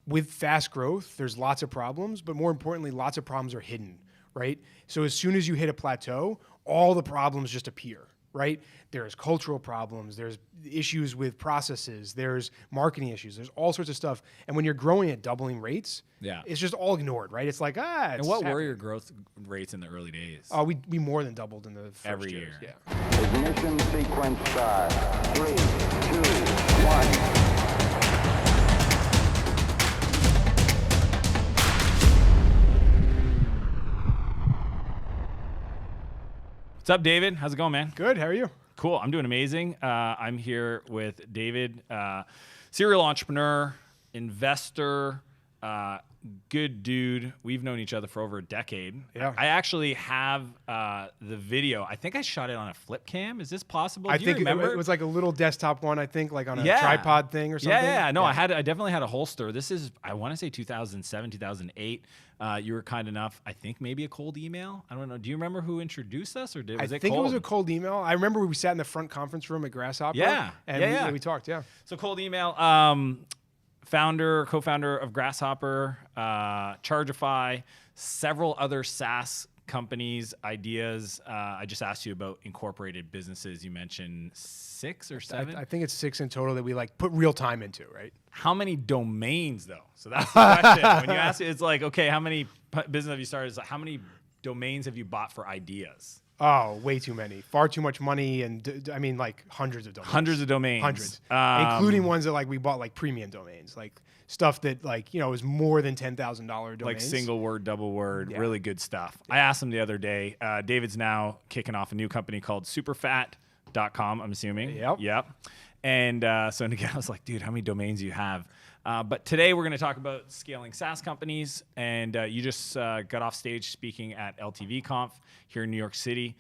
with fast growth, there's lots of problems, but more importantly, lots of problems are hidden, right? So as soon as you hit a plateau, all the problems just appear, right? There's cultural problems, there's issues with processes, there's marketing issues, there's all sorts of stuff. And when you're growing at doubling rates, it's just all ignored, right? It's like, it's And what were your growth rates in the early days? We more than doubled in the first every years. year. Yeah. Ignition sequence start. 3, 2, 1. What's up, David? How's it going, man? Good. How are you? Cool. I'm doing amazing. I'm here with David, serial entrepreneur, investor, good dude. We've known each other for over a decade. Yeah. I actually have the video. I think I shot it on a flip cam. Is this possible? I Do you think remember? it was like a little desktop one, I think, like on a tripod thing or something. Yeah. No, I definitely had a holster. This is, I want to say 2007, 2008. You were kind enough, I think maybe a cold email. I don't know. Do you remember who introduced us, or was it cold? I think it was a cold email. I remember we sat in the front conference room at Grasshopper. Yeah. And we talked, yeah. So cold email. Co-founder of Grasshopper, Chargeify, several other SaaS companies, ideas. I just asked you about incorporated businesses. You mentioned 6 or 7. I think it's 6 in total that we like put real time into, right? How many domains though? So that's the question. When you ask it, it's like, okay, how many business have you started? It's like, how many domains have you bought for ideas? Oh, way too many. Far too much money, and I mean, like hundreds of domains. Hundreds of domains. Hundreds. Including ones that like we bought like premium domains, like stuff that like, is more than $10,000 domains. Like single word, double word, really good stuff. Yeah. I asked him the other day, David's now kicking off a new company called superfat.com, I'm assuming. Yep. And so again, I was like, dude, how many domains do you have? But today we're going to talk about scaling SaaS companies, and you just got off stage speaking at LTV Conf here in New York City.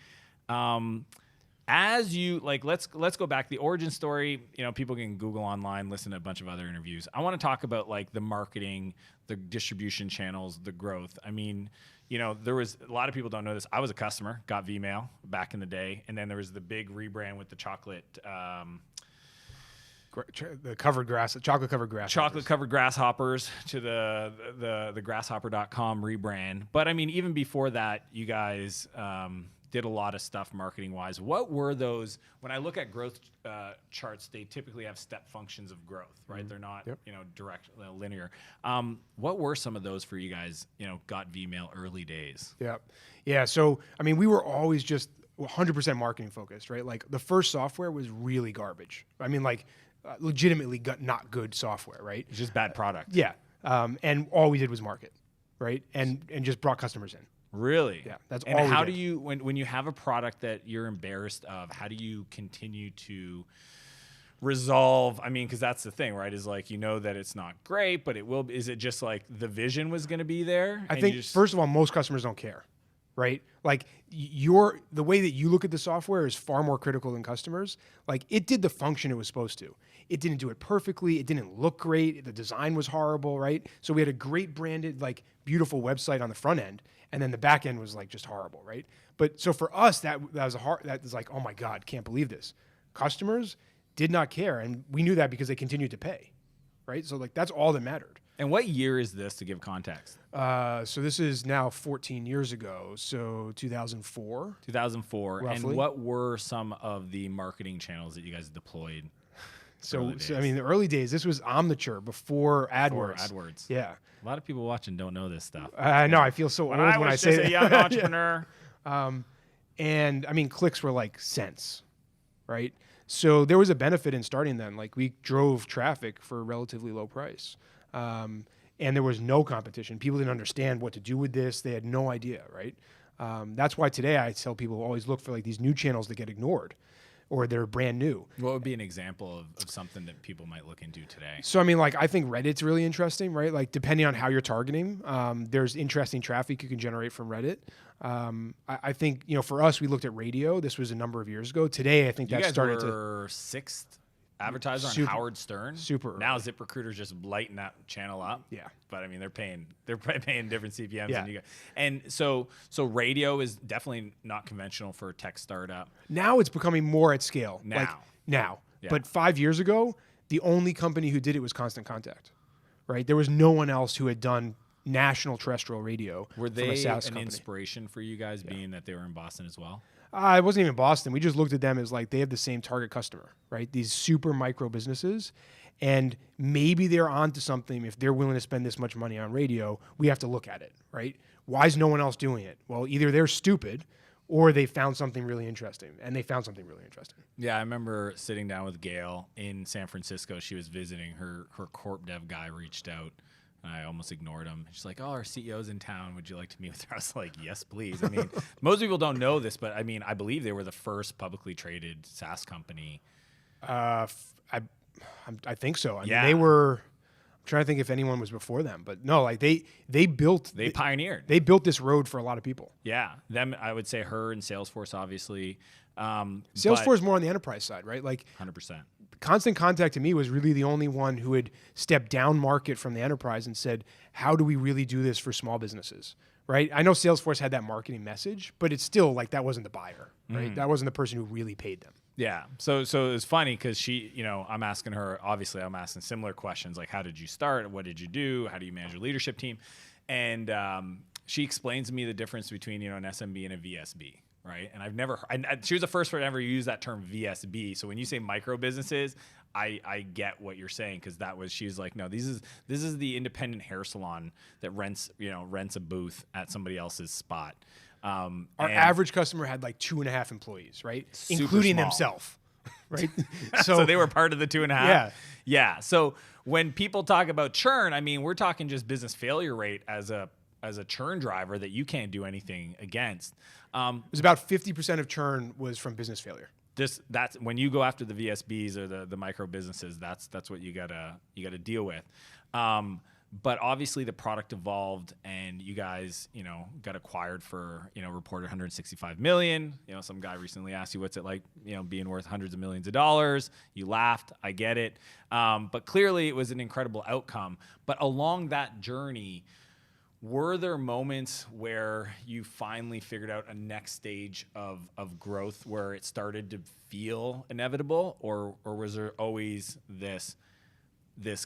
As you let's go back the origin story. People can Google online, listen to a bunch of other interviews. I want to talk about like the marketing, the distribution channels, the growth. I mean, there was a lot of people don't know this. I was a customer, got Vmail back in the day, and then there was the big rebrand with the chocolate. The chocolate covered grasshoppers. Chocolate covered grasshoppers to the grasshopper.com rebrand. But I mean, even before that, you guys did a lot of stuff marketing wise. What were those? When I look at growth charts, they typically have step functions of growth, right? Mm-hmm. They're not direct, linear. What were some of those for you guys? Got Vmail early days. Yeah. So I mean, we were always just 100% marketing focused, right? Like the first software was really garbage. I mean, like. Legitimately not good software, right? It's just bad product. Yeah. And all we did was market, right? And just brought customers in. Really? Yeah. That's and all we how did. do you, when you have a product that you're embarrassed of, how do you continue to resolve? I mean, because that's the thing, right? Is like, that it's not great, but it will. Is it just like the vision was going to be there? I think, first of all, most customers don't care. Right? Like the way that you look at the software is far more critical than customers. Like it did the function it was supposed to. It didn't do it perfectly. It didn't look great. The design was horrible, right? So we had a great branded, like beautiful website on the front end, and then the back end was like just horrible, right? But so for us, that was like, oh my God, can't believe this. Customers did not care, and we knew that because they continued to pay, right? So like that's all that mattered. And what year is this, to give context? So this is now 14 years ago, so 2004. 2004. Roughly. And what were some of the marketing channels that you guys deployed? So I mean, the early days, this was Omniture before AdWords. AdWords. Yeah. A lot of people watching don't know this stuff. I know. I feel so old when I say that. a young entrepreneur. And I mean, clicks were like cents, right? So there was a benefit in starting then. Like we drove traffic for a relatively low price. And there was no competition. People didn't understand what to do with this. They had no idea, right? That's why today I tell people always look for like these new channels that get ignored or they're brand new. What would be an example of something that people might look into today? So, I mean, like I think Reddit's really interesting, right? Like depending on how you're targeting, there's interesting traffic you can generate from Reddit. I think, for us, we looked at radio. This was a number of years ago. Today, I think that started to... You guys were 6th advertiser on Howard Stern. Super early. Now ZipRecruiter's just lighting that channel up. Yeah. But I mean, they're paying different CPMs Yeah. than you guys. And so radio is definitely not conventional for a tech startup. Now it's becoming more at scale. Now. Yeah. But But 5 years ago, the only company who did it was Constant Contact. right? There was no one else who had done national terrestrial radio. Were from they a SaaS an company. inspiration for you guys, being that they were in Boston as well? It wasn't even Boston. We just looked at them as like they have the same target customer, right? These super micro businesses. And maybe they're onto something. If they're willing to spend this much money on radio, we have to look at it, right? Why is no one else doing it? Well, either they're stupid or they found something really interesting. And they found something really interesting. Yeah, I remember sitting down with Gail in San Francisco. She was visiting. Her corp dev guy reached out. I almost ignored him. She's like, "Oh, our CEO's in town. Would you like to meet with her?" I was like, "Yes, please." I mean, most people don't know this, but I mean, I believe they were the first publicly traded SaaS company. I think so. I Yeah. mean, they were. I'm trying to think if anyone was before them, but no, like they pioneered. They built this road for a lot of people. Yeah, them. I would say her and Salesforce, obviously. Salesforce more on the enterprise side, right? Like 100%. Constant Contact to me was really the only one who had stepped down market from the enterprise and said, how do we really do this for small businesses, right? I know Salesforce had that marketing message, but it's still like that wasn't the buyer, right? That wasn't the person who really paid them. Yeah. So it's funny because she, I'm asking her, obviously I'm asking similar questions like, how did you start? What did you do? How do you manage your leadership team? And she explains to me the difference between, an SMB and a VSB. Right. And she was the first person to ever use that term VSB. So when you say micro businesses, I get what you're saying, because she's like, no, this is the independent hair salon that rents a booth at somebody else's spot. Our average customer had like 2.5 employees, right? Super Including small. themselves, right? So they were part of the 2.5. Yeah. Yeah. So when people talk about churn, I mean, we're talking just business failure rate as a churn driver that you can't do anything against. It was about 50% of churn was from business failure. That's when you go after the VSBs or the micro businesses. That's what you gotta deal with. But obviously the product evolved, and you guys got acquired for reported 165 million. Some guy recently asked you what's it like being worth hundreds of millions of dollars. You laughed. I get it. But clearly it was an incredible outcome. But along that journey, were there moments where you finally figured out a next stage of growth where it started to feel inevitable, or was there always this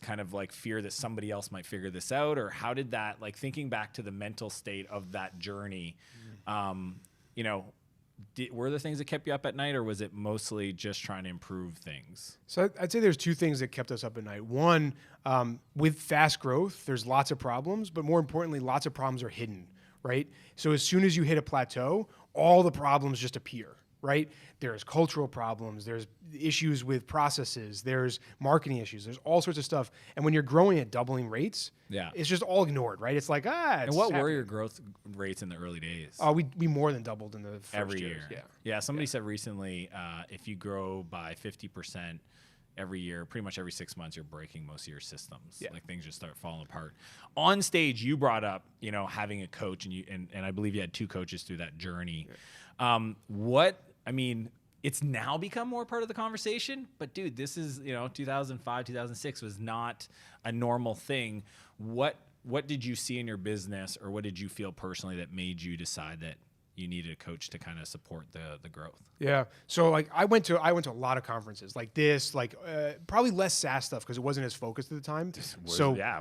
kind of like fear that somebody else might figure this out? Or how did that, like thinking back to the mental state of that journey, were there things that kept you up at night, or was it mostly just trying to improve things? So I'd say there's two things that kept us up at night. One, with fast growth, there's lots of problems, but more importantly, lots of problems are hidden, right? So as soon as you hit a plateau, all the problems just appear, right? There's cultural problems, there's issues with processes, there's marketing issues, there's all sorts of stuff. And when you're growing at doubling rates, it's just all ignored, right? It's like, it's And what happening. were your growth rates in the early days? We more than doubled in the first Every years. year. Yeah. Somebody said recently, if you grow by 50% every year, pretty much every 6 months, you're breaking most of your systems. Yeah. Like things just start falling apart. On stage, you brought up, having a coach, and I believe you had 2 coaches through that journey. Yeah. It's now become more part of the conversation, but dude, this is, 2005, 2006 was not a normal thing. What did you see in your business, or what did you feel personally that made you decide that you needed a coach to kind of support the growth? Yeah. So like I went to a lot of conferences like this, probably less SaaS stuff because it wasn't as focused at the time.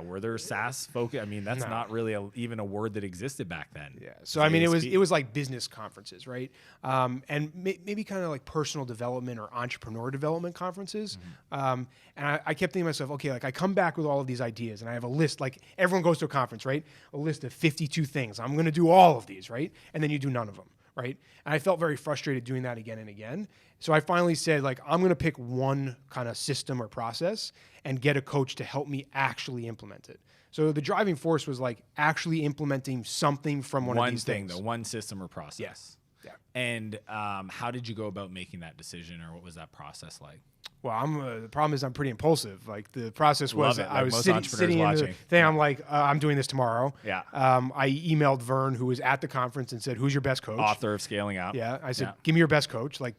Were there SaaS focus? I mean, that's not really even a word that existed back then. Yeah. So I mean, it was like business conferences, right? And maybe kind of like personal development or entrepreneur development conferences. And I kept thinking to myself, okay, like I come back with all of these ideas and I have a list, like everyone goes to a conference, right? A list of 52 things. I'm going to do all of these, right? And then you do none of them, right? And I felt very frustrated doing that again and again. So I finally said, like, I'm going to pick one kind of system or process and get a coach to help me actually implement it. So the driving force was like actually implementing something from one of these things. One system or process. Yes. Yeah. And how did you go about making that decision, or what was that process like? Well, the problem is I'm pretty impulsive. Like the process was, I was sitting in the thing. Yeah. I'm like, I'm doing this tomorrow. Yeah. I emailed Vern, who was at the conference, and said, "Who's your best coach?" Author of Scaling Up. Yeah. I said, "Give me your best coach." Like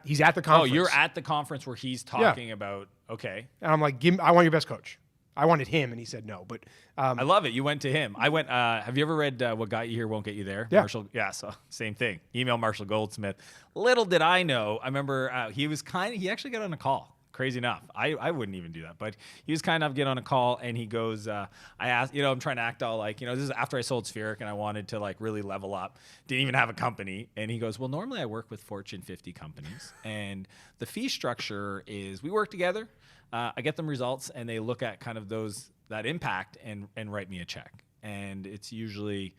he's at the conference. Oh, you're at the conference where he's talking about. Okay. And I'm like, I want your best coach. I wanted him, and he said no. But I love it. You went to him. I went. Have you ever read What Got You Here Won't Get You There? Yeah. Marshall. Yeah. So same thing. Email Marshall Goldsmith. Little did I know. I remember he actually got on a call crazy enough. I wouldn't even do that. But he was kind enough to get on a call, and he goes, I asked, I'm trying to act all like, this is after I sold Spheric and I wanted to like really level up. Didn't even have a company. And he goes, well, normally I work with Fortune 50 companies. And the fee structure is we work together. I get them results, and they look at kind of that impact and write me a check. And it's usually...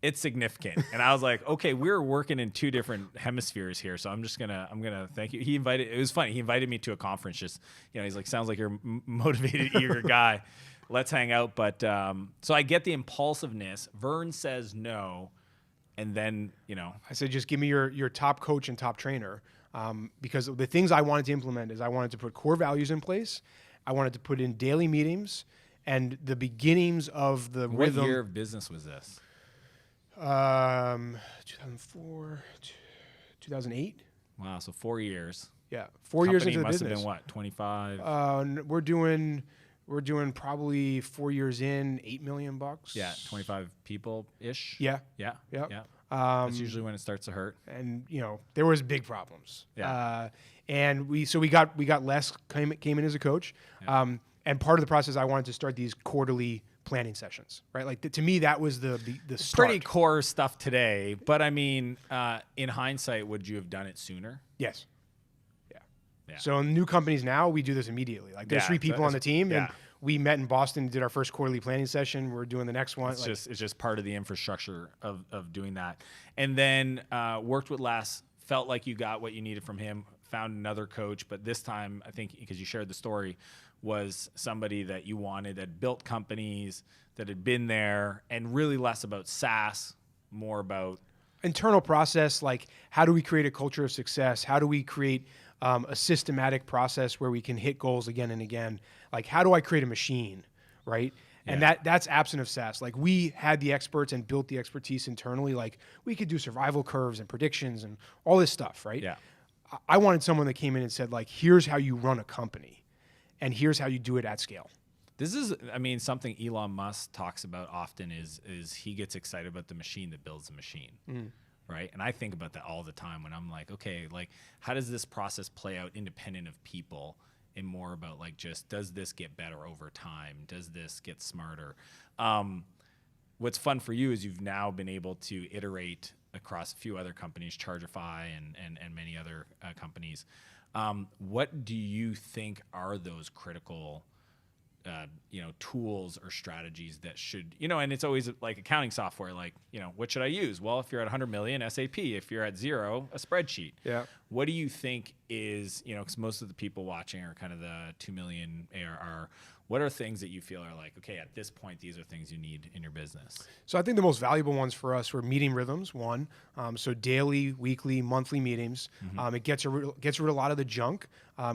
it's significant. And I was like, okay, we're working in two different hemispheres here. So I'm gonna thank you. It was funny. He invited me to a conference. Just, he's like, sounds like you're a motivated, eager guy. Let's hang out. But so I get the impulsiveness. Vern says no. And then, I said, just give me your top coach and top trainer. Because the things I wanted to implement is I wanted to put core values in place. I wanted to put in daily meetings and the beginnings of the rhythm. What year of business was this? 2004, 2008. Wow, so 4 years. Yeah, 4 years into the must business. Have been what, 25? We're doing probably 4 years in, $8 million. Yeah, 25 people ish. Yeah. That's usually when it starts to hurt. And there was big problems. Yeah. And we got Les came in as a coach. Yeah. And part of the process, I wanted to start these quarterly planning sessions, right? Like to me, that was the start. Pretty core stuff today, but I mean, in hindsight, would you have done it sooner? Yes. Yeah. Yeah. So in new companies now, we do this immediately. Like there's 3 people on the team, and we met in Boston, did our first quarterly planning session. We're doing the next one. It's just part of the infrastructure of doing that. And then worked with Les, felt like you got what you needed from him, found another coach, but this time, I think because you shared the story, was somebody that you wanted, that built companies, that had been there, and really less about SaaS, more about internal process. Like, how do we create a culture of success? How do we create a systematic process where we can hit goals again and again? Like, how do I create a machine, right? And that's absent of SaaS. Like, we had the experts and built the expertise internally. Like, we could do survival curves and predictions and all this stuff, right? Yeah. I wanted someone that came in and said, like, here's how you run a company. And here's how you do it at scale. This is, something Elon Musk talks about often is he gets excited about the machine that builds the machine, right? And I think about that all the time when I'm like, okay, like how does this process play out independent of people, and more about like just does this get better over time? Does this get smarter? What's fun for you is you've now been able to iterate across a few other companies, Chargeify and many other companies. What do you think are those critical, tools or strategies that should, and it's always like accounting software, like, what should I use? Well, if you're at 100 million, SAP. If you're at 0, a spreadsheet. Yeah. What do you think is, because most of the people watching are kind of the 2 million ARR. What are things that you feel are like, okay, at this point, these are things you need in your business? So I think the most valuable ones for us were meeting rhythms, one. So daily, weekly, monthly meetings. It gets rid of a lot of the junk,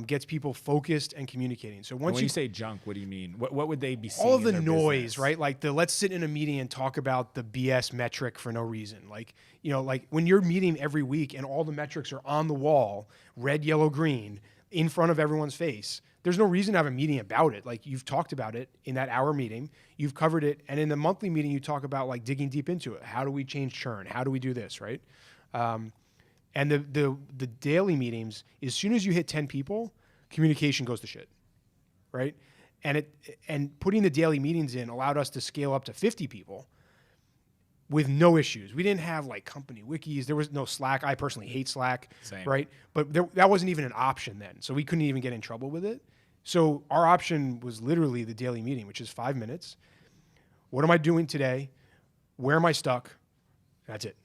gets people focused and communicating. So when you say junk, what do you mean? What would they be seeing? All of the in their noise, business? right? Like let's sit in a meeting and talk about the BS metric for no reason. Like, like when you're meeting every week and all the metrics are on the wall, red, yellow, green, in front of everyone's face, there's no reason to have a meeting about it. Like, you've talked about it in that hour meeting, you've covered it, and in the monthly meeting, you talk about like digging deep into it. How do we change churn? How do we do this, right? And the daily meetings, as soon as you hit 10 people, communication goes to shit, right? And putting the daily meetings in allowed us to scale up to 50 people with no issues. We didn't have like company wikis. There was no Slack. I personally hate Slack, Same. right? But that wasn't even an option then. So we couldn't even get in trouble with it. So our option was literally the daily meeting, which is 5 minutes. What am I doing today? Where am I stuck? That's it,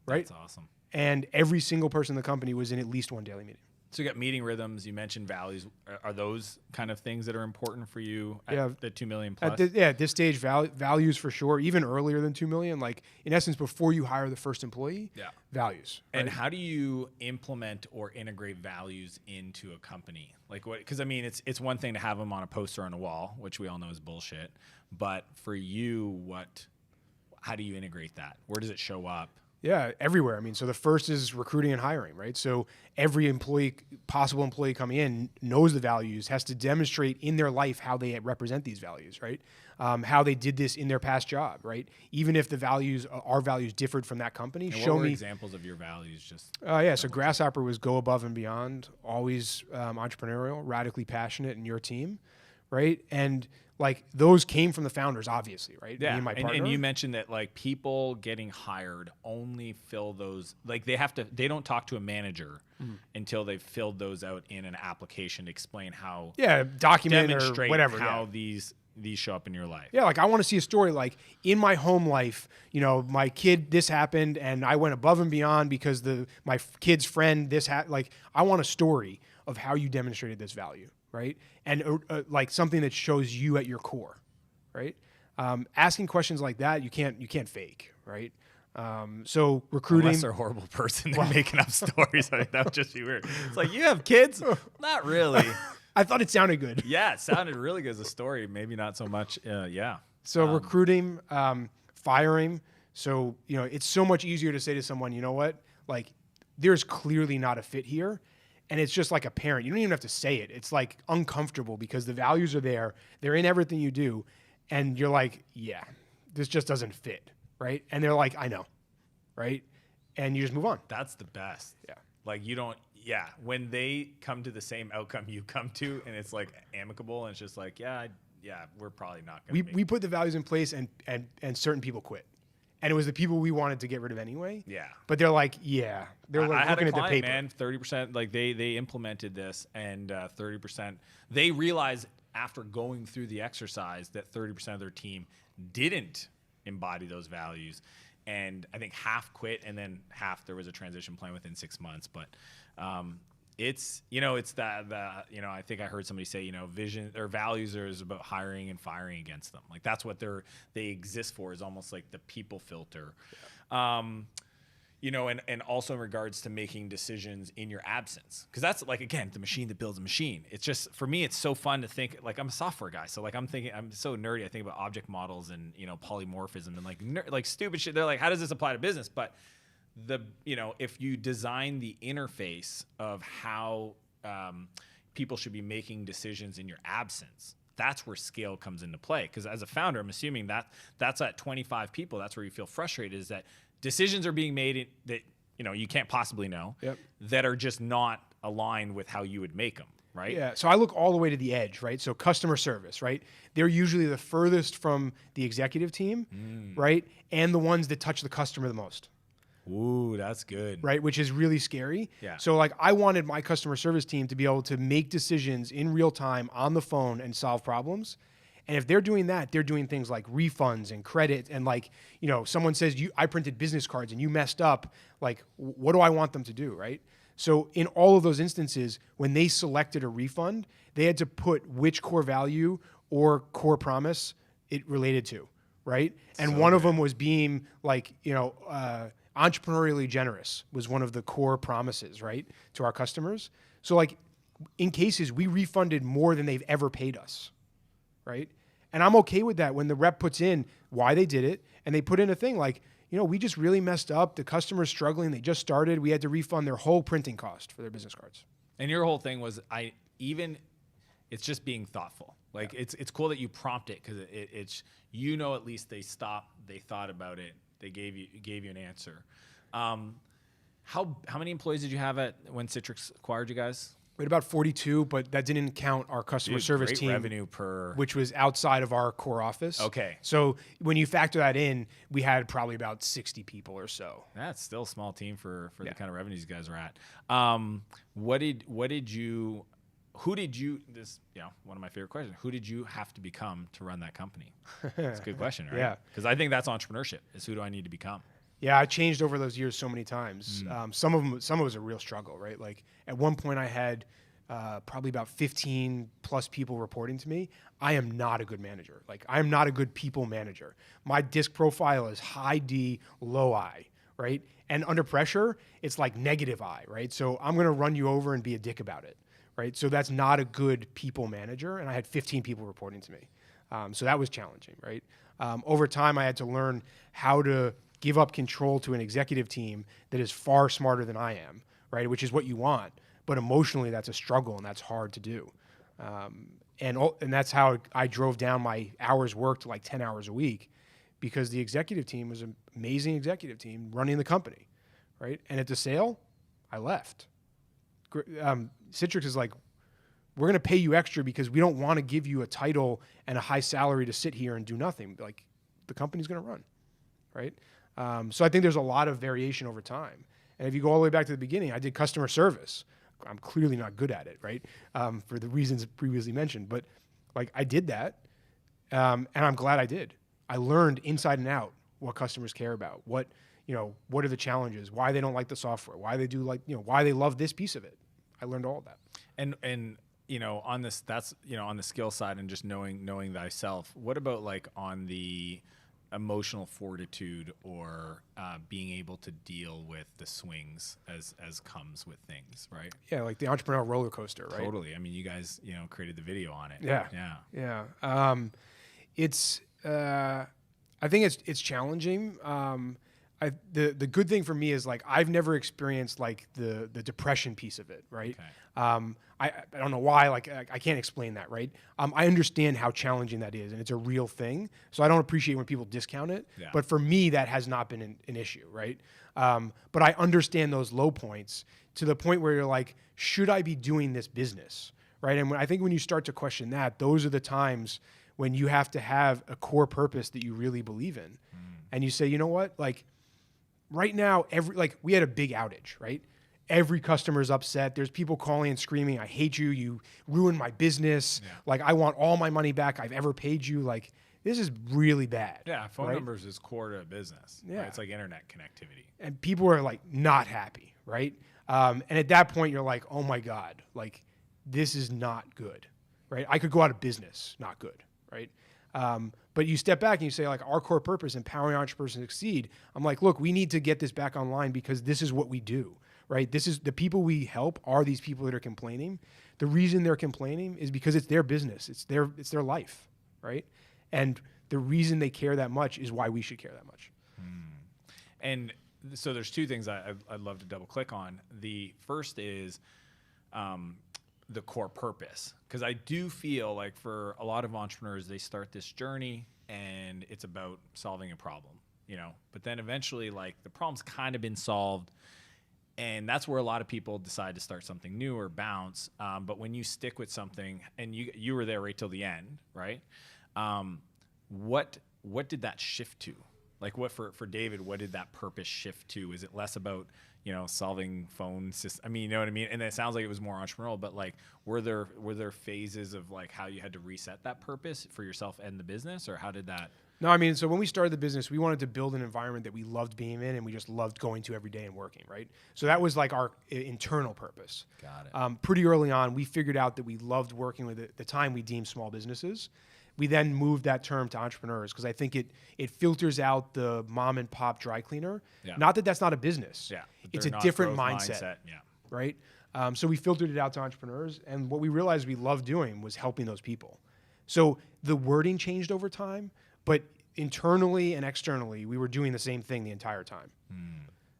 right? That's awesome. And every single person in the company was in at least one daily meeting. So you got meeting rhythms. You mentioned values. Are those kind of things that are important for you at the 2 million plus? At this stage, values for sure. Even earlier than 2 million, like in essence, before you hire the first employee, values. Right? And how do you implement or integrate values into a company? Like what? Because it's one thing to have them on a poster on a wall, which we all know is bullshit. But for you, how do you integrate that? Where does it show up? Yeah, everywhere. I mean, so the first is recruiting and hiring, right? So every possible employee coming in knows the values, has to demonstrate in their life how they represent these values, right? How they did this in their past job, right? Even if the values, our values differed from that company, And show what were me examples of your values. Just yeah, so Grasshopper was go above and beyond, always entrepreneurial, radically passionate in your team, right? And like those came from the founders, obviously, right? yeah, Me and my partner. and you mentioned that like people getting hired only fill those, like they don't talk to a manager until they've filled those out in an application to explain how yeah, document or demonstrate whatever. how Yeah. these show up in your life. Yeah, like I want to see a story like in my home life, you know, my kid, this happened and I went above and beyond because my kid's friend, like I want a story of how you demonstrated this value, right? And like something that shows you at your core, right? Asking questions like that, you can't fake, right? So recruiting. Unless they're a horrible person, they're making up stories. I think that would just be weird. It's like, you have kids? Not really. I thought it sounded good. Yeah, it sounded really good as a story. Maybe not so much. Yeah. So recruiting, firing. So, you know, it's so much easier to say to someone, you know what, like there's clearly not a fit here. And it's just like a parent. You don't even have to say it. It's like uncomfortable because the values are there. They're in everything you do. And you're like, yeah, this just doesn't fit. Right. And they're like, I know. Right. And you just move on. That's the best. Yeah. Like you don't, yeah. When they come to the same outcome you come to and it's like amicable and it's just like, yeah, we're probably not going to We put the values in place and certain people quit. And it was the people we wanted to get rid of anyway. Yeah. But they're like, yeah. They're like I had looking a at their client, paper. man, 30%, like they implemented this and 30%, they realized after going through the exercise that 30% of their team didn't embody those values. And I think half quit and then half there was a transition plan within 6 months. But it's, you know, it's you know, I think I heard somebody say, you know, vision or values is about hiring and firing against them. Like that's what they exist for, is almost like the people filter. Yeah. You know, and also in regards to making decisions in your absence. Because that's like, again, the machine that builds a machine. It's just, for me, it's so fun to think, like I'm a software guy. So like I'm so nerdy. I think about object models and, you know, polymorphism and like stupid shit. They're like, how does this apply to business? But you know, if you design the interface of how people should be making decisions in your absence, that's where scale comes into play. Because as a founder, I'm assuming that's at 25 people. That's where you feel frustrated, is that decisions are being made that, you know, you can't possibly know, that are just not aligned with how you would make them, right? Yeah. So I look all the way to the edge, right? So customer service, right? They're usually the furthest from the executive team, right? And the ones that touch the customer the most. Ooh, that's good. Right, which is really scary. Yeah. So like I wanted my customer service team to be able to make decisions in real time on the phone and solve problems. And if they're doing that, they're doing things like refunds and credit and like, you know, someone says I printed business cards and you messed up, like what do I want them to do, right? So in all of those instances, when they selected a refund, they had to put which core value or core promise it related to, right? And one of them was being like, you know, entrepreneurially generous was one of the core promises, right, to our customers. So like in cases, we refunded more than they've ever paid us, right? And I'm okay with that when the rep puts in why they did it, and they put in a thing like, you know, we just really messed up. The customer's struggling. They just started. We had to refund their whole printing cost for their business cards. And your whole thing was it's just being thoughtful. Like it's cool that you prompt it, because it's, you know, at least they stopped, they thought about it, they gave you an answer. How many employees did you have when Citrix acquired you guys? We had about 42, but that didn't count our customer service great team, revenue per, which was outside of our core office. Okay. So when you factor that in, we had probably about 60 people or so. That's still a small team for the kind of revenues you guys are at. Who did you, this, you know, one of my favorite questions, who did you have to become to run that company? That's a good question, right? Yeah. Because I think that's entrepreneurship, is who do I need to become? Yeah, I changed over those years so many times. Some of it was a real struggle, right? Like at one point I had probably about 15 plus people reporting to me. I am not a good manager. Like I am not a good people manager. My disc profile is high D, low I, right? And under pressure, it's like negative I, right? So I'm going to run you over and be a dick about it, right? So that's not a good people manager. And I had 15 people reporting to me. So that was challenging, right? Over time, I had to learn how to give up control to an executive team that is far smarter than I am, right? Which is what you want. But emotionally, that's a struggle, and that's hard to do. And that's how I drove down my hours worked to like 10 hours a week, because the executive team was an amazing executive team running the company, right? And at the sale, I left. Citrix is like, we're going to pay you extra because we don't want to give you a title and a high salary to sit here and do nothing. Like, the company's going to run, right? So I think there's a lot of variation over time. And if you go all the way back to the beginning, I did customer service. I'm clearly not good at it, right? For the reasons previously mentioned. But like, I did that, and I'm glad I did. I learned inside and out what customers care about, what are the challenges, why they don't like the software, why they do like, why they love this piece of it. I learned all of that. And on this, that's, on the skill side and just knowing thyself. What about like on the emotional fortitude or being able to deal with the swings as comes with things, right? Yeah, like the entrepreneurial roller coaster, right? Totally. I mean, you guys, created the video on it. Yeah. It's I think it's challenging. The good thing for me is like I've never experienced like the depression piece of it, right? Okay. I don't know why, like I can't explain that, right? I understand how challenging that is, and it's a real thing. So I don't appreciate when people discount it. Yeah. But for me, that has not been an issue, right? But I understand those low points to the point where you're like, should I be doing this business, right? And I think when you start to question that, those are the times when you have to have a core purpose that you really believe in, and you say, you know what, like. Right now, we had a big outage, right? Every customer's upset. There's people calling and screaming, I hate you. You ruined my business. Yeah. Like, I want all my money back I've ever paid you. Like, this is really bad. Yeah, phone numbers is core to a business. Yeah. Right? It's like internet connectivity. And people are, like, not happy, right? And at that point, you're like, oh, my God. Like, this is not good, right? I could go out of business. Not good, right? But you step back and you say, like, our core purpose, empowering entrepreneurs to succeed. I'm like, look, we need to get this back online because this is what we do, right? This is the people we help are these people that are complaining. The reason they're complaining is because it's their business. It's their life, right? And the reason they care that much is why we should care that much. And so there's two things I'd love to double click on. The first is, the core purpose, because I do feel like for a lot of entrepreneurs, they start this journey and it's about solving a problem, but then eventually like the problem's kind of been solved, and that's where a lot of people decide to start something new or bounce. But when you stick with something, and you were there right till the end, right? What did that shift to? Like, what for David, what did that purpose shift to? Is it less about solving phone systems? I mean, you know what I mean? And it sounds like it was more entrepreneurial, but like, were there phases of like how you had to reset that purpose for yourself and the business, or how did that? No, I mean, so when we started the business, we wanted to build an environment that we loved being in and we just loved going to every day and working, right? So that was like our internal purpose. Got it. Pretty early on, we figured out that we loved working with, at the time we deemed small businesses. We then moved that term to entrepreneurs because I think it filters out the mom and pop dry cleaner. Yeah. Not that that's not a business. Yeah, it's a different mindset. Yeah. Right? So we filtered it out to entrepreneurs, and what we realized we loved doing was helping those people. So the wording changed over time, but internally and externally, we were doing the same thing the entire time.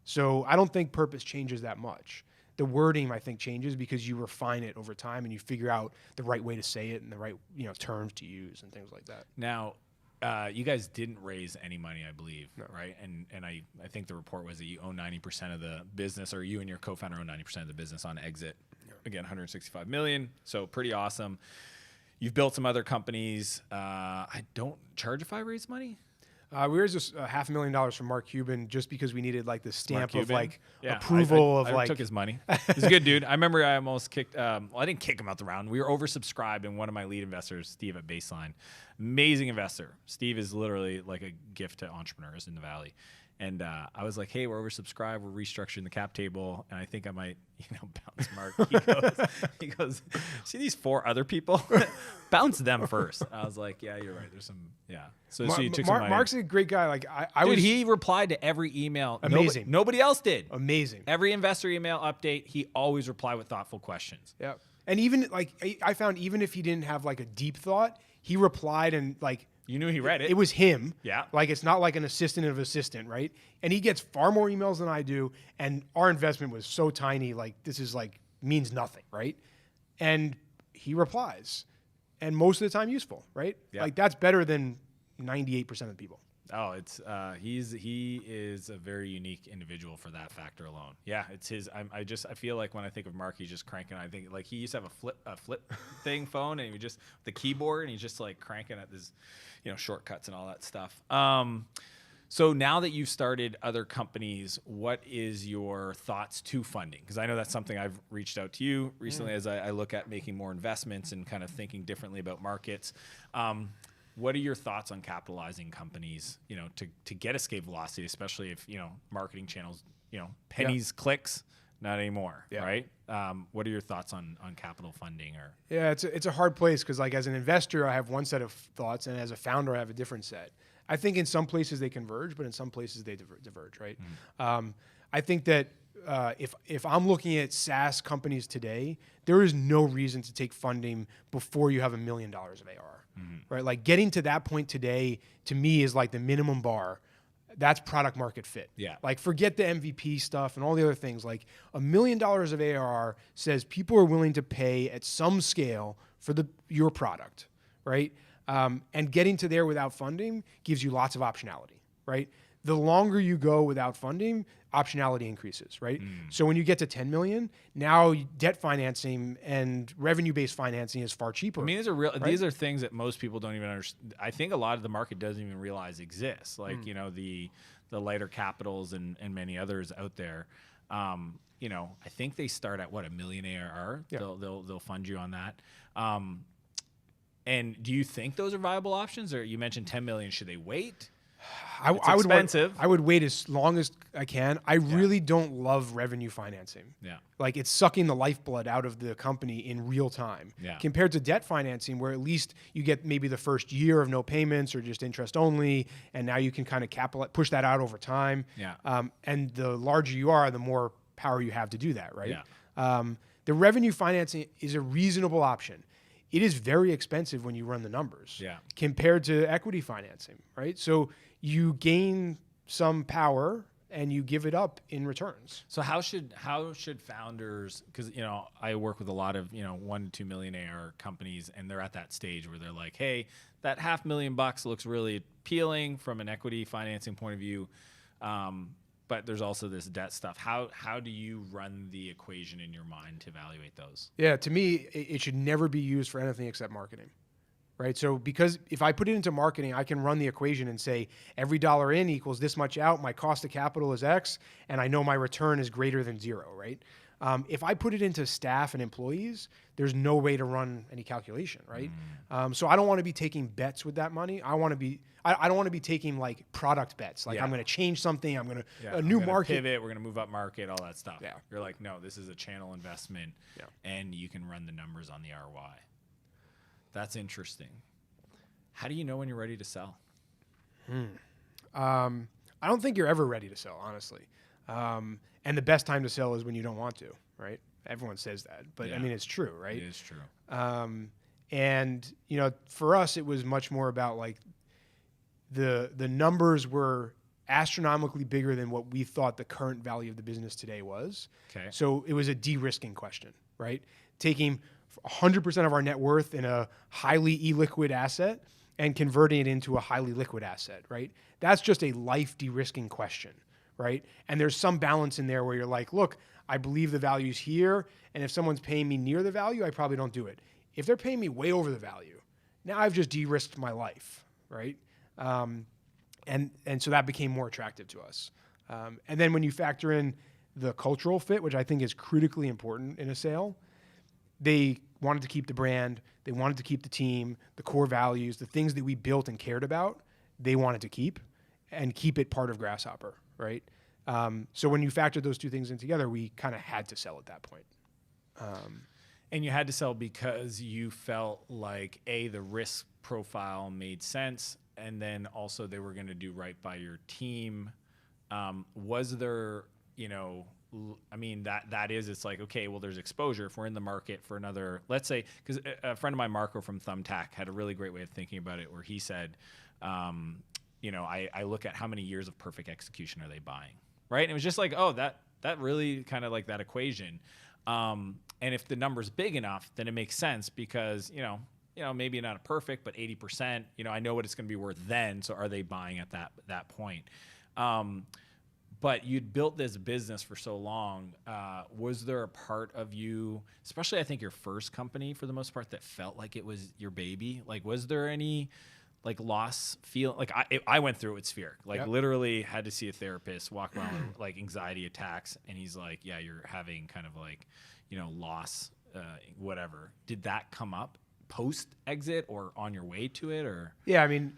So I don't think purpose changes that much. The wording, I think, changes because you refine it over time and you figure out the right way to say it and the right terms to use and things like that. Now, you guys didn't raise any money, I believe, no. Right? And I think the report was that you own 90% of the business, or you and your co-founder own 90% of the business on exit. Yeah. Again, $165 million, so pretty awesome. You've built some other companies. I don't charge if I raise money. We raised just $500,000 from Mark Cuban just because we needed like the stamp of like approval I took his money. He's a good dude. I remember I almost kicked. I didn't kick him out the round. We were oversubscribed, and one of my lead investors, Steve at Baseline, amazing investor. Steve is literally like a gift to entrepreneurs in the Valley. And I was like, hey, we're oversubscribed. We're restructuring the cap table. And I think I might, bounce Mark. He goes, see these 4 other people? Bounce them first. I was like, yeah, you're right. There's some, yeah. So you took some money. Mark's a great guy. Like he replied to every email. Amazing. Nobody else did. Amazing. Every investor email update, he always replied with thoughtful questions. Yeah. And even like, I found even if he didn't have like a deep thought, he replied and like You knew he read it. It was him. Yeah. Like, it's not like an assistant of assistant, right? And he gets far more emails than I do. And our investment was so tiny, like, this is like, means nothing, right? And he replies. And most of the time useful, right? Yeah. Like, that's better than 98% of the people. Oh, he is a very unique individual for that factor alone. Yeah, it's his. I feel like when I think of Mark, he's just cranking. I think like he used to have a flip thing phone, and he would just the keyboard, and he's just like cranking at his, shortcuts and all that stuff. So now that you've started other companies, what is your thoughts to funding? Because I know that's something I've reached out to you recently as I look at making more investments and kind of thinking differently about markets. What are your thoughts on capitalizing companies, to get escape velocity, especially if, marketing channels, pennies, clicks, not anymore, right? What are your thoughts on capital funding? Or Yeah, it's a hard place because, like, as an investor, I have one set of thoughts, and as a founder, I have a different set. I think in some places they converge, but in some places they diverge, right? I think that if I'm looking at SaaS companies today, there is no reason to take funding before you have $1 million of AR, right? Like, getting to that point today, to me, is like the minimum bar. That's product market fit. Yeah. Like, forget the MVP stuff and all the other things. Like, $1 million of ARR says people are willing to pay at some scale for your product, right? And getting to there without funding gives you lots of optionality, right? The longer you go without funding, optionality increases, right? So when you get to 10 million, now debt financing and revenue-based financing is far cheaper. I mean, these are things that most people don't even understand. I think a lot of the market doesn't even realize exists. Like, the lighter capitals and many others out there. I think they start at $1 million ARR. Yeah. They'll fund you on that. And do you think those are viable options? Or you mentioned 10 million. Should they wait? It's expensive. I would wait as long as I can. I really don't love revenue financing. Yeah. Like, it's sucking the lifeblood out of the company in real time. Yeah. Compared to debt financing, where at least you get maybe the first year of no payments or just interest only, and now you can kind of push that out over time. Yeah. And the larger you are, the more power you have to do that, right? Yeah. The revenue financing is a reasonable option. It is very expensive when you run the numbers compared to equity financing, right? So you gain some power and you give it up in returns. So how should founders, because I work with a lot of 1 to 2 million ARR companies, and they're at that stage where they're like, hey, that $500,000 looks really appealing from an equity financing point of view, but there's also this debt stuff. How do you run the equation in your mind to evaluate those? Yeah, to me, it should never be used for anything except marketing, right? So because if I put it into marketing, I can run the equation and say every dollar in equals this much out, my cost of capital is X, and I know my return is greater than 0, right? If I put it into staff and employees, there's no way to run any calculation, right? So I don't want to be taking bets with that money. I don't want to be taking like product bets. Like, I'm going to change something. I'm going to a new market pivot. We're going to move up market. All that stuff. Yeah. You're like, no, this is a channel investment, and you can run the numbers on the ROI. That's interesting. How do you know when you're ready to sell? I don't think you're ever ready to sell, honestly. And the best time to sell is when you don't want to, right? Everyone says that, but I mean, it's true, right? It is true. And for us, it was much more about like the numbers were astronomically bigger than what we thought the current value of the business today was. Okay. So it was a de-risking question, right? Taking 100% of our net worth in a highly illiquid asset and converting it into a highly liquid asset, right? That's just a life de-risking question, right? And there's some balance in there where you're like, look, I believe the value's here, and if someone's paying me near the value, I probably don't do it. If they're paying me way over the value, now I've just de-risked my life, right? And so that became more attractive to us. And then when you factor in the cultural fit, which I think is critically important in a sale, they wanted to keep the brand, they wanted to keep the team, the core values, the things that we built and cared about, they wanted to keep it part of Grasshopper, right? So when you factor those two things in together, we kind of had to sell at that point. And you had to sell because you felt like, A, the risk profile made sense, and then also they were going to do right by your team. Was there, I mean, it's like, okay, well, there's exposure. If we're in the market for another, let's say, because a friend of mine, Marco from Thumbtack, had a really great way of thinking about it, where he said, I look at how many years of perfect execution are they buying, right? And it was just like, oh, that really kind of like that equation. And if the number's big enough, then it makes sense because, maybe not a perfect, but 80%, I know what it's going to be worth then. So are they buying at that point? But you'd built this business for so long. Was there a part of you, especially I think your first company for the most part, that felt like it was your baby? Like, was there any like loss feel? Like I went through it with Sphere. Like literally had to see a therapist, walk around with like anxiety attacks. And he's like, yeah, you're having kind of like, loss, whatever. Did that come up post exit or on your way to it or? Yeah, I mean,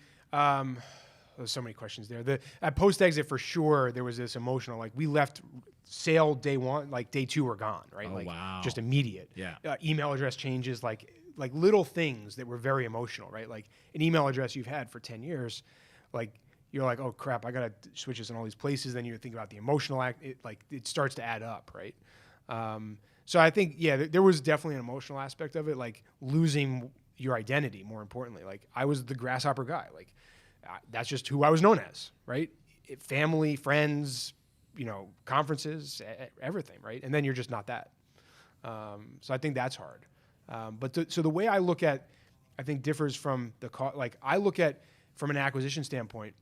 there's so many questions there. At post exit, for sure, there was this emotional, like we left sale day one, like day two, we're gone, right? Oh, like wow. just immediate. Yeah. Email address changes, like little things that were very emotional, right? Like an email address you've had for 10 years, like you're like, oh crap, I gotta switch this in all these places. Then you think about the emotional act, it starts to add up, right? So I think, there was definitely an emotional aspect of it, like losing your identity, more importantly. Like I was the Grasshopper guy, like that's just who I was known as, right? Family, friends, conferences, everything, right? And then you're just not that. So I think that's hard. So the way I look at, I think differs from like I look at from an acquisition standpoint,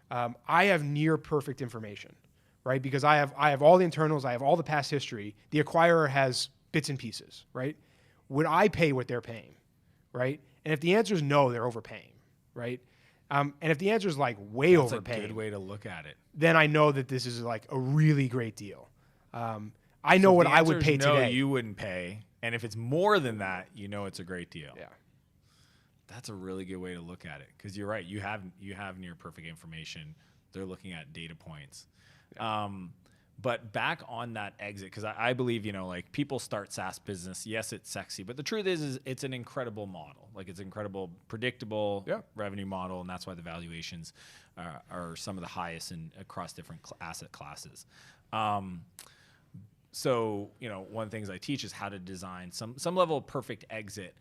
I have near perfect information, right? Because I have all the internals, I have all the past history. The acquirer has bits and pieces, right? Would I pay what they're paying, right? And if the answer is no, they're overpaying, right? And if the answer is like way overpaying, that's a good way to look at it. Then I know that this is like a really great deal. I know what I would pay today. You wouldn't pay, and if it's more than that, it's a great deal. Yeah, that's a really good way to look at it because you're right. You have near perfect information. They're looking at data points. Yeah. But back on that exit, because I believe, like people start SaaS business. Yes, it's sexy, but the truth is it's an incredible model. Like it's an incredible, predictable revenue model, and that's why the valuations are some of the highest across different asset classes. So, one of the things I teach is how to design some level of perfect exit.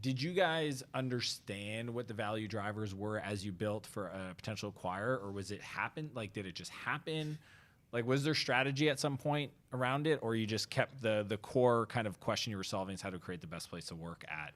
Did you guys understand what the value drivers were as you built for a potential acquirer, or was it happen? Like, did it just happen? Like, was there strategy at some point around it, or you just kept the core kind of question you were solving is how to create the best place to work at?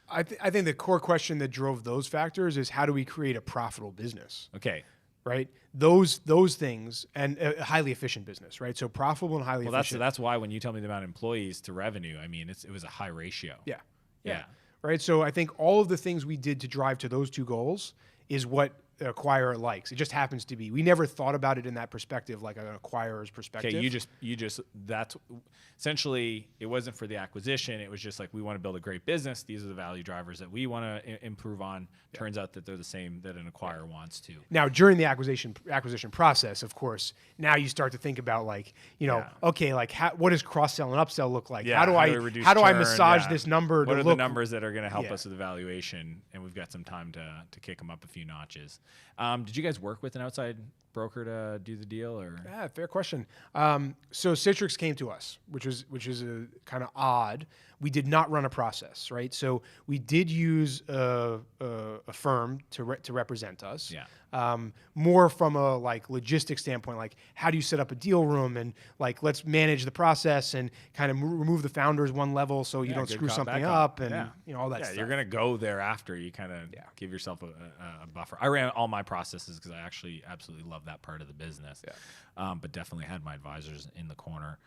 I think the core question that drove those factors is how do we create a profitable business? Okay. Right? Those things, and a highly efficient business, right? So profitable and highly efficient. That's why when you tell me the amount of employees to revenue, I mean, it was a high ratio. Yeah. Right? So I think all of the things we did to drive to those two goals is what the acquirer likes. It just happens to be. We never thought about it in that perspective, like an acquirer's perspective. Okay, you just that's essentially it wasn't for the acquisition. It was just like we want to build a great business. These are the value drivers that we want to improve on. Turns out that they're the same that an acquirer wants to. Now, during the acquisition process, of course, now you start to think about like, okay, like what does cross-sell and upsell look like? Yeah, how do I massage this number? What are the numbers that are going to help us with the valuation? And we've got some time to kick them up a few notches. Did you guys work with an outside broker to do the deal, or? Yeah, fair question. So Citrix came to us, which is a kind of odd. We did not run a process, right? So we did use a firm to represent us. Yeah. More from a like logistics standpoint, like how do you set up a deal room and like let's manage the process and kind of remove the founders one level so you don't screw something up and all that stuff. You're gonna go there after you kind of give yourself a buffer. I ran all my processes because I actually absolutely love that part of the business. But definitely had my advisors in the corner.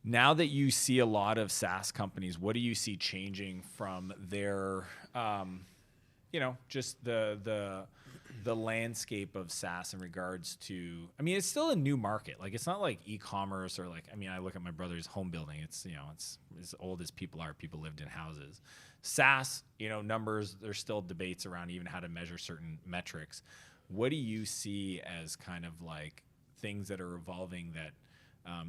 Now that you see a lot of SaaS companies, what do you see changing from their, just the landscape of SaaS in regards to? I mean, it's still a new market. Like, it's not like e-commerce or like. I mean, I look at my brother's home building. It's it's as old as people are. People lived in houses. SaaS, numbers. There's still debates around even how to measure certain metrics. What do you see as kind of like things that are evolving that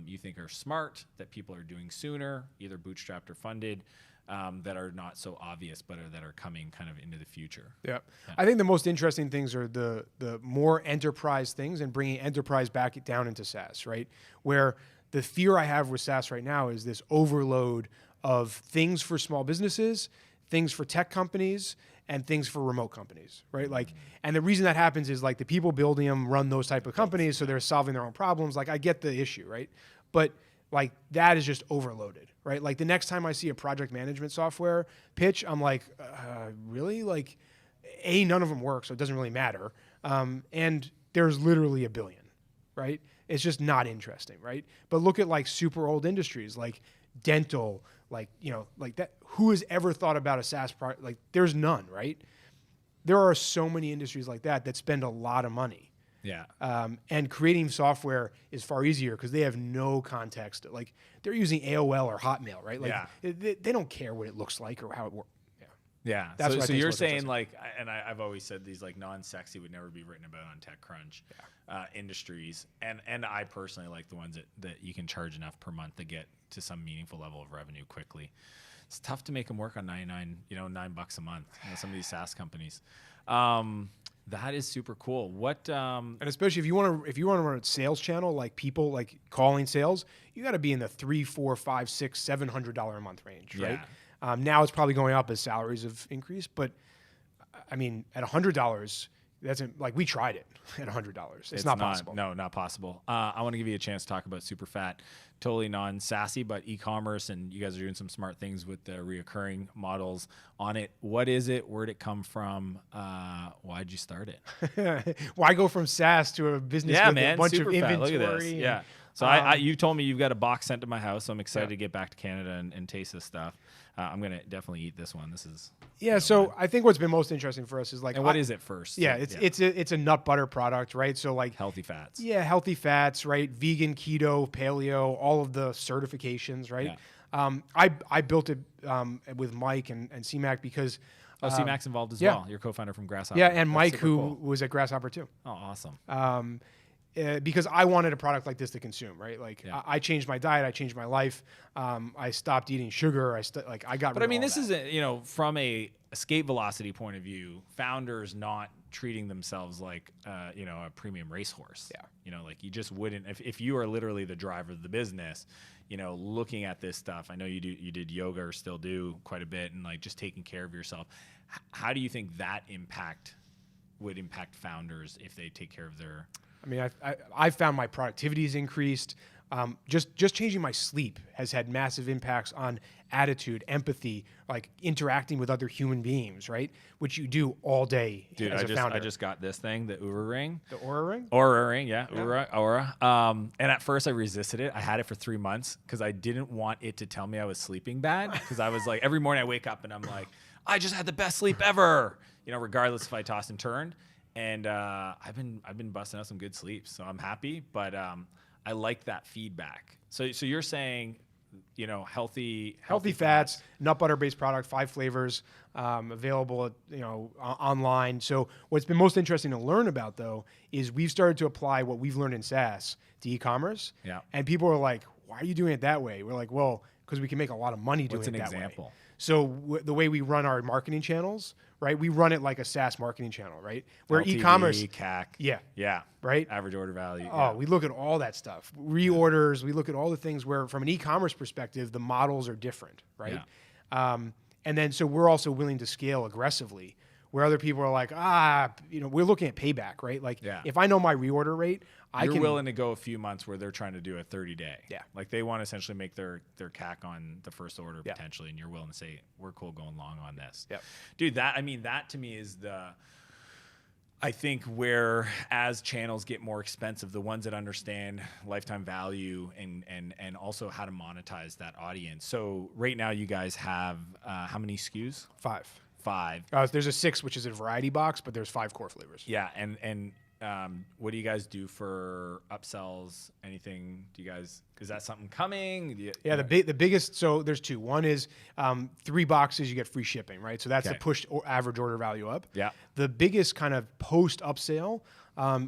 you think are smart, that people are doing sooner, either bootstrapped or funded? that are not so obvious, but that are coming kind of into the future. Yeah. I think the most interesting things are the more enterprise things and bringing enterprise back down into SaaS, right? Where the fear I have with SaaS right now is this overload of things for small businesses, things for tech companies, and things for remote companies, right? Like, and the reason that happens is like the people building them run those type of companies, so they're solving their own problems. Like, I get the issue, right? But like that is just overloaded, right? Like the next time I see a project management software pitch, I'm like, really? Like, none of them work, so it doesn't really matter. And there's literally a billion, right? It's just not interesting, right? But look at like super old industries, like dental, like, like that. Who has ever thought about a SaaS product? Like, there's none, right? There are so many industries like that spend a lot of money. Yeah. And creating software is far easier because they have no context. Like, they're using AOL or Hotmail, right? Like, they don't care what it looks like or how it works. Yeah. That's so what I think you're is most saying interesting. like, and I've always said these like non-sexy would never be written about on TechCrunch industries. And I personally like the ones that you can charge enough per month to get to some meaningful level of revenue quickly. It's tough to make them work on $9 a month. Some of these SaaS companies. That is super cool. What and especially if you want to run a sales channel, like people like calling sales, you got to be in the $300, $400, $500, $600, $700 a month range, right? Now it's probably going up as salaries have increased, but I mean, at $100, that's like, we tried it at $100. It's not possible. No, not possible. I want to give you a chance to talk about Superfat. Totally non-SaaSy, but e-commerce, and you guys are doing some smart things with the reoccurring models on it. What is it? Where'd it come from? Why'd you start it? Why go from SaaS to a business with a bunch of inventory? Look at this. Yeah. So you told me you've got a box sent to my house, so I'm excited to get back to Canada and taste this stuff. I'm going to definitely eat this one. This is... Yeah, so I think what's been most interesting for us is like... And what is it first? Yeah, it's a nut butter product, right? So like... Healthy fats. Yeah, healthy fats, right? Vegan, keto, paleo, all of the certifications, right? Yeah. I built it with Mike and CMAC because... CMAC's involved as well. Your co-founder from Grasshopper. Yeah, and Mike, who was at Grasshopper too. Oh, awesome. Because I wanted a product like this to consume, right? Like I changed my diet, I changed my life. I stopped eating sugar. I got. But I mean, this is from a escape velocity point of view, founders not treating themselves like a premium racehorse. Yeah. Like you just wouldn't if you are literally the driver of the business. Looking at this stuff, I know you did yoga or still do quite a bit, and like just taking care of yourself. How do you think that would impact founders if they take care of their... I mean, I found my productivity has increased. Just changing my sleep has had massive impacts on attitude, empathy, like interacting with other human beings, right? Which you do all day. Dude, as a founder. I just got this thing, the Oura Ring. The Oura Ring? Oura Ring, yeah. Oura. And at first I resisted it. I had it for 3 months because I didn't want it to tell me I was sleeping bad. Because I was like, every morning I wake up and I'm like, I just had the best sleep ever. Regardless if I tossed and turned. And I've been busting out some good sleeps, so I'm happy. But I like that feedback. So you're saying, healthy fats, nut butter based product, 5 flavors, available, online. So what's been most interesting to learn about though is we've started to apply what we've learned in SaaS to e-commerce. Yeah. And people are like, "Why are you doing it that way?" We're like, "Well, because we can make a lot of money doing it that way." What's an example? So the way we run our marketing channels, right? We run it like a SaaS marketing channel, right? Where LTV, e-commerce, CAC, yeah, right. Average order value. Oh, we look at all that stuff, reorders. We look at all the things where, from an e-commerce perspective, the models are different, right? Yeah. And then so we're also willing to scale aggressively, where other people are like, we're looking at payback, right? Like, if I know my reorder rate, You're willing to go a few months where they're trying to do a 30-day. Yeah. Like they want to essentially make their CAC on the first order potentially, and you're willing to say, we're cool going long on this. Yeah. Dude, that to me is I think where as channels get more expensive, the ones that understand lifetime value and also how to monetize that audience. So right now you guys have how many SKUs? 5. 5. There's a 6, which is a variety box, but there's 5 core flavors. Yeah, and what do you guys do for upsells? Anything? Is that something coming? The biggest. So there's 2. One is 3 boxes, you get free shipping, right? So that's to push average order value up. Yeah. The biggest kind of post upsell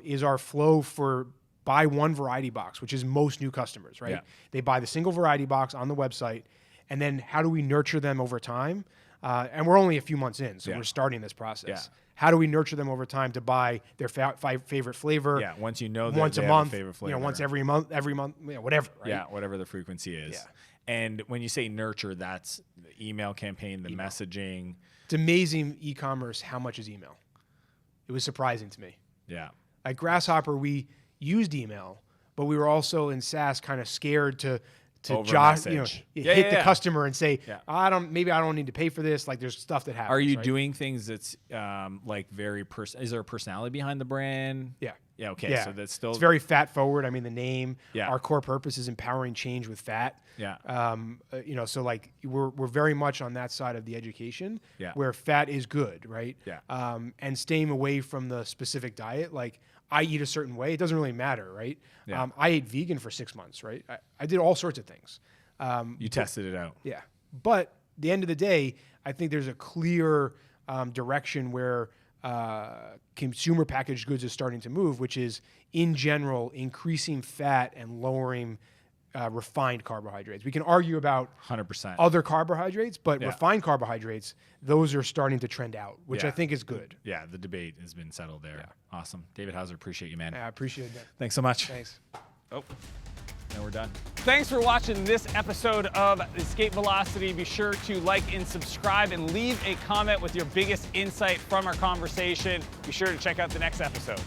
is our flow for buy 1 variety box, which is most new customers, right? Yeah. They buy the single variety box on the website. and then how do we nurture them over time? And we're only a few months in, so we're starting this process. Yeah. How do we nurture them over time to buy their favorite flavor? Yeah, once you know that once they a have month, favorite flavor. once every month, whatever. Right? Yeah, whatever the frequency is. Yeah. And when you say nurture, that's the email campaign, the messaging. It's amazing e-commerce how much is email. It was surprising to me. Yeah. At Grasshopper, we used email, but we were also in SaaS kind of scared to Over-message. hit the customer and say, Yeah. maybe I don't need to pay for this. Like there's stuff that happens. Are you right? doing things that's like very is there a personality behind the brand? Yeah. Yeah. Okay. Yeah. So that's still It's very fat forward. I mean, the name. Yeah. Our core purpose is empowering change with fat. Yeah. So like we're very much on that side of the education. Yeah. Where fat is good, right? Yeah. And staying away from the specific diet. Like I eat a certain way. It doesn't really matter, right? Yeah. I ate vegan for 6 months, right? I did all sorts of things. You tested it out. Yeah. But at the end of the day, I think there's a clear direction where consumer packaged goods is starting to move, which is, in general, increasing fat and lowering refined carbohydrates. We can argue about 100%. other carbohydrates, but refined carbohydrates, those are starting to trend out, which I think is good. Yeah, the debate has been settled there. Yeah. Awesome. David Hauser, appreciate you, man. I appreciate that. Thanks so much. Thanks. Oh, now we're done. Thanks for watching this episode of Escape Velocity. Be sure to like and subscribe and leave a comment with your biggest insight from our conversation. Be sure to check out the next episode.